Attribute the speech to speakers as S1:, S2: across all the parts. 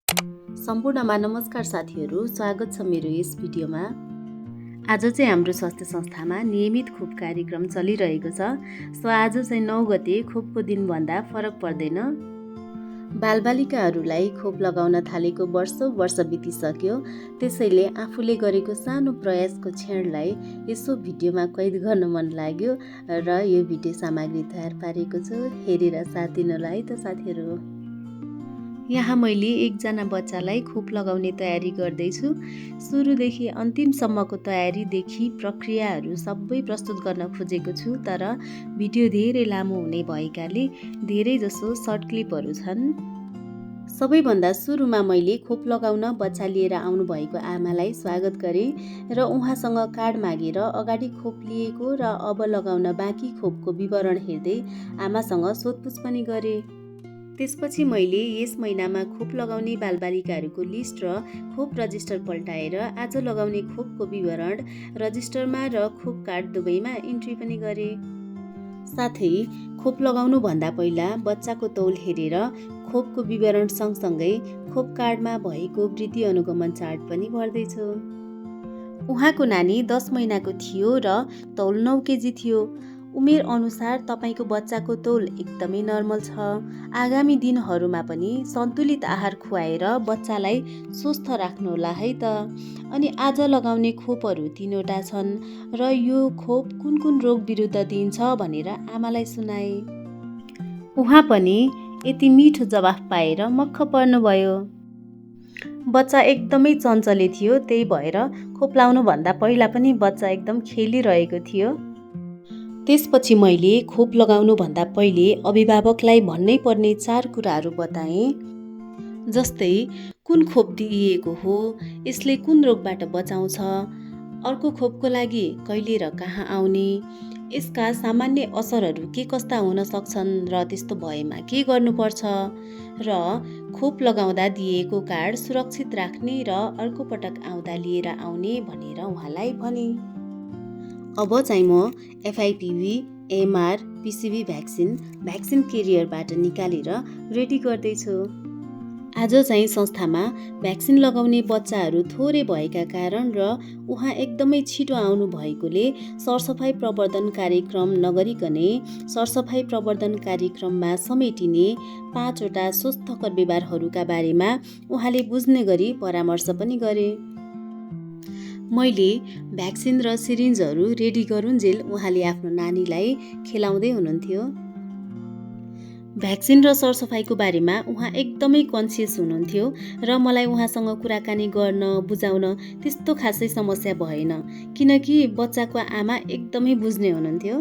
S1: सम्पूर्णमा नमस्कार साथीहरू, स्वागत छ मेरो यस भिडियोमा। आज चाहिँ हाम्रो स्वास्थ्य संस्थामा नियमित खोप कार्यक्रम चलिरहेको छ। सो आज चाहिँ 9 गते खोपको दिन भन्दा फरक पर्दैन। बालबालिकाहरूलाई खोप लगाउन थालेको वर्ष बितिसक्यो। त्यसैले आफूले गरेको सानो प्रयासको क्षणलाई यसो भिडियोमा कैद गर्न मन लाग्यो र यो भिडियो सामग्री तयार पारेको छु। हेरेर साथ दिनलाई त साथीहरू। यहाँ मैले एकजना बच्चालाई खोप लगाउने तयारी गर्दैछु। सुरुदेखि अन्तिमसम्मको तयारीदेखि प्रक्रियाहरू सबै प्रस्तुत गर्न खोजेको छु, तर भिडियो धेरै लामो हुने भएकाले धेरै जसो सर्ट क्लिपहरू छन्। सबैभन्दा सुरुमा मैले खोप लगाउन बच्चा लिएर आउनुभएको आमालाई स्वागत गरेँ र उहाँसँग कार्ड मागेर अगाडि खोप लिएको र अब लगाउन बाँकी खोपको विवरण हेर्दै आमासँग सोधपुछ पनि गरेँ। त्यसपछि मैले यस महिनामा खोप लगाउने बालबालिकाहरूको लिस्ट र खोप रजिस्टर पल्टाएर आज लगाउने खोपको विवरण रजिस्टरमा र खोप कार्ड दुवैमा इन्ट्री पनि गरेँ। साथै खोप लगाउनु भन्दा पहिला बच्चाको तौल हेरेर खोपको विवरण सँगसँगै खोप कार्डमा भएको वृद्धि अनुगमन चार्ट पनि भर्दैछु। उहाँको नानी 10 महिनाको थियो र तौल 9 केजी थियो। उमेर अनुसार तपाईको बच्चाको तौल एकदमै नर्मल छ। आगामी दिनहरूमा पनि सन्तुलित आहार खुवाएर बच्चालाई स्वस्थ राख्नुहोला है त। अनि आज लगाउने खोपहरू 3वटा छन् र यो खोप कुन कुन रोग विरुद्ध दिन्छ भनेर आमालाई सुनाए। उहाँ पनि यति मिठो जवाफ पाएर मक्ख पर्नुभयो। बच्चा एकदमै चञ्चले थियो, त्यही भएर खोप लाउनु भन्दा पहिला पनि बच्चा एकदम खेलिरहेको थियो। त्यसपछि मैले खोप लगाउनु भन्दा पहिले अभिभावकलाई भन्नै पर्ने 4 कुराहरू बताएँ। जस्तै कुन खोप दिइएको हो, यसले कुन रोगबाट बचाउँछ, अर्को खोपको लागि कहिले र कहाँ आउने, यसका सामान्य असरहरू के कस्ता हुन सक्छन् र त्यस्तो भएमा के गर्नुपर्छ, र खोप लगाउँदा दिएको कार्ड सुरक्षित राख्ने र अर्को पटक आउँदा लिएर आउने भनेर उहाँलाई भने। अब चाहिँ म FIPV, MR, PCV भ्याक्सिन केरियरबाट निकालेर रेडी गर्दैछु। आज चाहिँ संस्थामा भ्याक्सिन लगाउने बच्चाहरू थोरै भएका कारण र उहाँ एकदमै छिटो आउनु भएकोले सरसफाइ प्रवर्धन कार्यक्रम नगरिकनै सरसफाइ प्रवर्धन कार्यक्रममा समेटिने 5वटा स्वस्थकर व्यवहारहरूका बारेमा उहाँले बुझ्ने गरी परामर्श पनि गरे। मैले भ्याक्सिन र सिरिन्जहरू रेडी गरुन्जेल उहाँले आफ्नो नानीलाई खेलाउँदै हुनुहुन्थ्यो। भ्याक्सिन र सरसफाइको बारेमा उहाँ एकदमै कन्सियस हुनुहुन्थ्यो र मलाई उहाँसँग कुराकानी गर्न बुझाउन त्यस्तो खासै समस्या भएन, किनकि बच्चाको आमा एकदमै बुझ्ने हुनुहुन्थ्यो।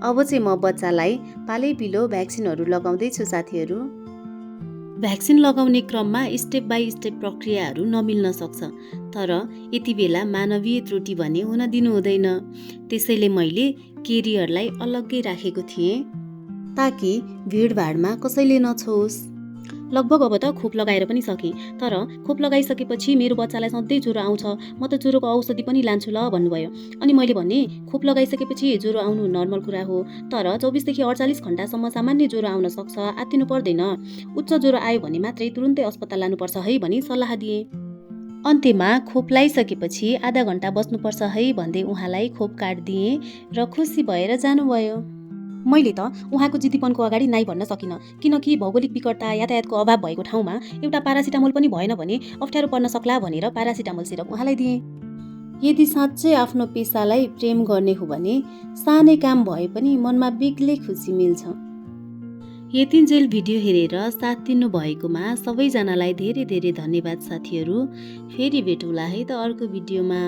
S1: अब चाहिँ म बच्चालाई पालैपिलो भ्याक्सिनहरू लगाउँदैछु साथीहरू। भ्याक्सिन लगाउने क्रममा स्टेप बाई स्टेप प्रक्रियाहरू नमिल्न सक्छ, तर यति बेला मानवीय त्रुटि भने हुन दिनु हुँदैन। त्यसैले मैले केरियरलाई अलग्गै राखेको थिएँ ताकि भिडभाडमा कसैले नछोस्। लगभग अब त खोप लगाएर पनि सकेँ, तर खोप लगाइसकेपछि मेरो बच्चालाई सधैँ ज्वरो आउँछ, म त ज्वरोको औषधि पनि लान्छु ल भन्नुभयो। अनि मैले भने खोप लगाइसकेपछि ज्वरो आउनु नर्मल कुरा हो, तर 24 देखि 48 घण्टासम्म सामान्य ज्वरो आउन सक्छ, आत्तिनु पर्दैन। उच्च ज्वरो आयो भने मात्रै तुरुन्तै अस्पताल लानुपर्छ है भनी सल्लाह दिए। अन्त्यमा खोप लगाइसकेपछि आधा घण्टा बस्नुपर्छ है भन्दै उहाँलाई खोप कार्ड दिएँ र खुसी भएर जानुभयो। मैले त उहाँको जिद्दीपनको अगाडि नाइ भन्न सकिनँ, किनकि भौगोलिक विकटता, यातायातको अभाव भएको ठाउँमा एउटा पारासिटामोल पनि भएन भने अप्ठ्यारो पर्न सक्ला भनेर पारासिटामोल सिरप उहाँलाई दिएँ। यदि साँच्चै आफ्नो पेसालाई प्रेम गर्ने हो भने सानै काम भए पनि मनमा बेग्लै खुसी मिल्छ। यतिन्जेल भिडियो हेरेर साथ दिनु भएकोमा सबैजनालाई धेरै धेरै धन्यवाद साथीहरू। फेरि भेटौँला है त अर्को भिडियोमा।